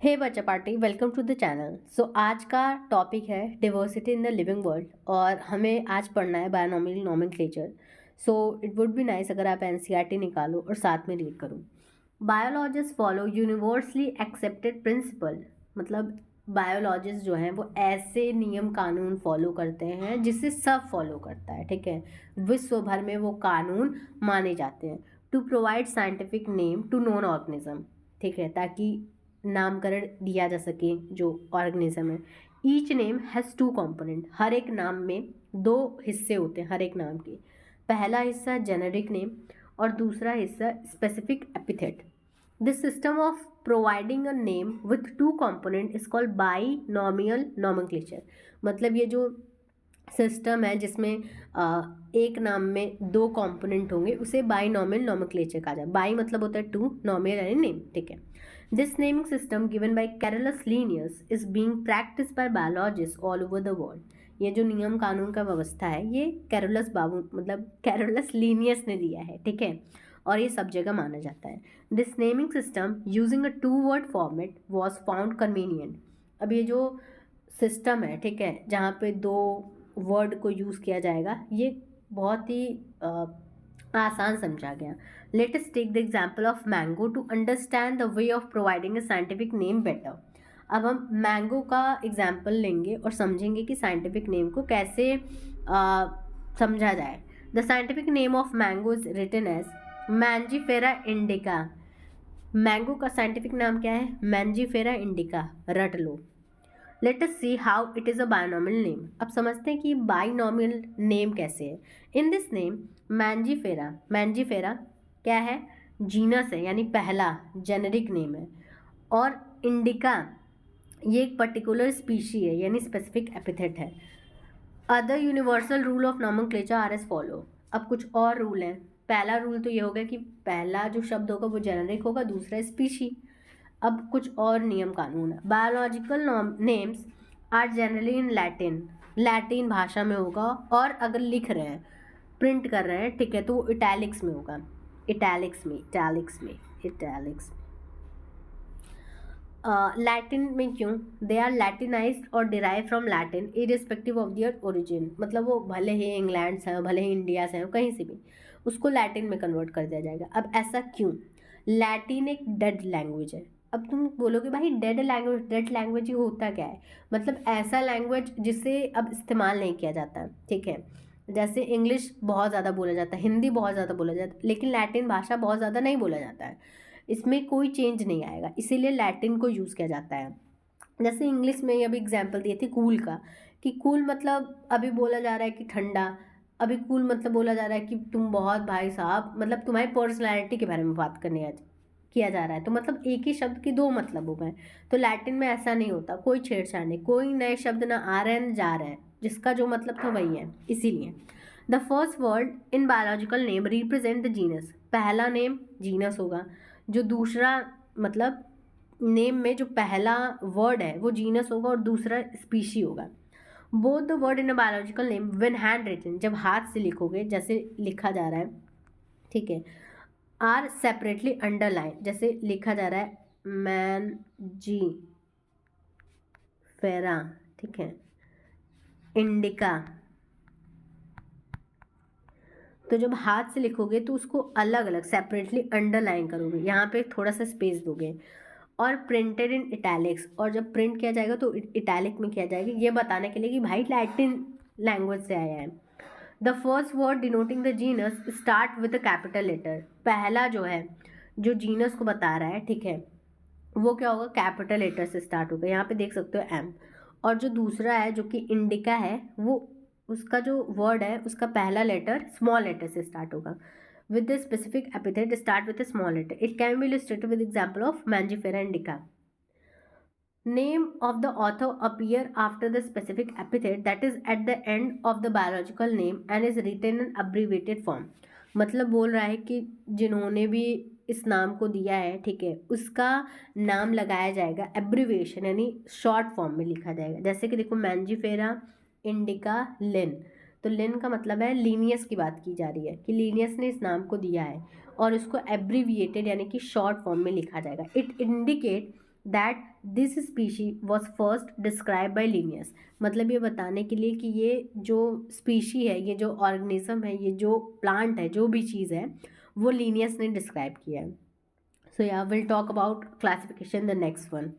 हे बच्चा party, welcome to the channel. आज का टॉपिक है diversity in the living world और हमें आज पढ़ना है binomial nomenclature. It would be nice अगर आप एनसीईआरटी निकालो और साथ में रीड करो। Biologist follow universally accepted principle, मतलब बायोलॉजिस्ट जो हैं वो ऐसे नियम कानून फॉलो करते हैं जिसे सब फॉलो करता है, ठीक है। विश्व भर में वो कानून माने जाते हैं। To provide scientific name to known organism, ठीक है, ताकि नामकरण दिया जा सके जो ऑर्गेनिज्म है। Each name has two component, हर एक नाम में दो हिस्से होते हैं हर एक नाम के। पहला हिस्सा जेनेरिक नेम और दूसरा हिस्सा specific epithet. This system of providing a name with to component is called binomial nomenclature. मतलब ये जो सिस्टम है जिसमें एक नाम में दो कंपोनेंट होंगे उसे बाइनॉमियल नॉमेनक्लेचर कहा जाए। बाई मतलब होता है टू, नॉमियल यानी नेम, ठीक है। This naming system given by Carolus Linnaeus is being practised by biologist all over the world. ये जो नियम कानून का व्यवस्था है ये कैरोलस बाबू मतलब कैरोलस लीनियस ने दिया है, ठीक है, और ये सब जगह माना जाता है। This naming system using a two word format was found convenient. अब ये जो सिस्टम है, ठीक है, जहाँ पे दो वर्ड को यूज़ किया जाएगा, ये बहुत ही आसान समझा गया। Let us take the example of mango to understand the way of providing a scientific name better. अब हम मैंगो का एग्जाम्पल लेंगे और समझेंगे कि साइंटिफिक नेम को कैसे समझा जाए। The scientific name of mango is written as Mangifera indica. Mango का साइंटिफिक नाम क्या है? मैंजीफेरा इंडिका, रट लो। Let us see how it is a binomial name. अब समझते हैं कि बायनॉमियल नेम कैसे है। In this name Mangifera, Mangifera क्या है? जीनस है, यानी पहला जेनेरिक नेम है। और इंडिका ये एक पर्टिकुलर स्पीशी है, यानी स्पेसिफिक एपिथेट है। Other universal rule of nomenclature are as follow. अब कुछ और रूल हैं। पहला रूल तो ये होगा कि पहला जो शब्द होगा वो जेनेरिक होगा, दूसरा स्पीशी। अब कुछ और नियम कानून है। Biological names are generally in Latin, Latin भाषा में होगा, और अगर लिख रहे हैं, प्रिंट कर रहे हैं, ठीक है, तो वो इटैलिक्स में होगा। इटैलिक्स में, इटैलिक्स में, इटैलिक्स में। लैटिन में क्यों? दे आर लैटिनाइज्ड और derive from Latin irrespective of their origin. मतलब वो भले ही इंग्लैंड से हो, भले ही इंडिया से हो, कहीं से भी, उसको लैटिन में कन्वर्ट कर दिया जाएगा। अब ऐसा क्यों? लैटिन एक डेड लैंग्वेज है। अब तुम बोलोगे भाई डेड लैंग्वेज, डेड लैंग्वेज ये होता क्या है? मतलब ऐसा लैंग्वेज जिसे अब इस्तेमाल नहीं किया जाता, ठीक है। जैसे इंग्लिश बहुत ज़्यादा बोला जाता है, हिंदी बहुत ज़्यादा बोला जाता है, लेकिन लैटिन भाषा बहुत ज़्यादा नहीं बोला जाता है। इसमें कोई चेंज नहीं आएगा, इसीलिए लैटिन को यूज़ किया जाता है। जैसे इंग्लिश में अभी एग्जाम्पल दिए थे कूल का, कि कूल मतलब अभी बोला जा रहा है कि ठंडा। अभी कूल मतलब बोला जा रहा है कि तुम बहुत भाई साहब, मतलब तुम्हारी पर्सनैलिटी के बारे में बात करने किया जा रहा है, तो मतलब एक ही शब्द के दो मतलब हो गए। तो लैटिन में ऐसा नहीं होता, कोई छेड़छाड़ नहीं, कोई नए शब्द ना आ रहे हैं ना जा रहे हैं, जिसका जो मतलब था वही है। इसीलिए the first word in biological name represent the genus. पहला नेम जीनस होगा, जो दूसरा मतलब नेम में जो पहला वर्ड है वो जीनस होगा और दूसरा स्पीशी होगा। Both the word in a biological name when handwritten, जब हाथ से लिखोगे, जैसे लिखा जा रहा है, ठीक है, आर सेपरेटली अंडरलाइन, जैसे लिखा जा रहा है मैन जी फेरा, ठीक है, इंडिका। तो जब हाथ से लिखोगे तो उसको अलग अलग सेपरेटली अंडरलाइन करोगे, यहाँ पे थोड़ा सा स्पेस दोगे। और प्रिंटेड इन इटैलिक्स, और जब प्रिंट किया जाएगा तो इटैलिक में किया जाएगा, ये बताने के लिए कि भाई लैटिन लैंग्वेज से आया है। The first word denoting the genus start with a capital letter. पहला जो है, जो जीनस को बता रहा है, ठीक है, वो क्या होगा? कैपिटल लेटर से स्टार्ट होगा, यहाँ पे देख सकते हो एम। और जो दूसरा है जो कि इंडिका है, वो उसका जो वर्ड है उसका पहला लेटर स्मॉल लेटर से स्टार्ट होगा। With the specific epithet start with a small letter. It can be illustrated with example of Mangifera indica. Name of the author appear after the specific epithet that is at the end of the biological name and is written in abbreviated form. मतलब बोल रहा है कि जिन्होंने भी इस नाम को दिया है, ठीक है, उसका नाम लगाया जाएगा एब्रीविएशन यानी शॉर्ट फॉर्म में लिखा जाएगा। जैसे कि देखो मैंजीफेरा इंडिका लिन, तो लिन का मतलब है लीनियस की बात की जा रही है कि लीनियस ने इस नाम को दिया है और इसको एब्रीविएटेड यानी कि शॉर्ट फॉर्म में लिखा जाएगा। It indicate that this species was first describe by Linnaeus. मतलब ये बताने के लिए कि ये जो स्पीशी है, ये जो ऑर्गेनिज्म है, ये जो प्लांट है, जो भी चीज़ है, वो लिनियस ने डिस्क्राइब किया है। सो या will talk about classification the next one.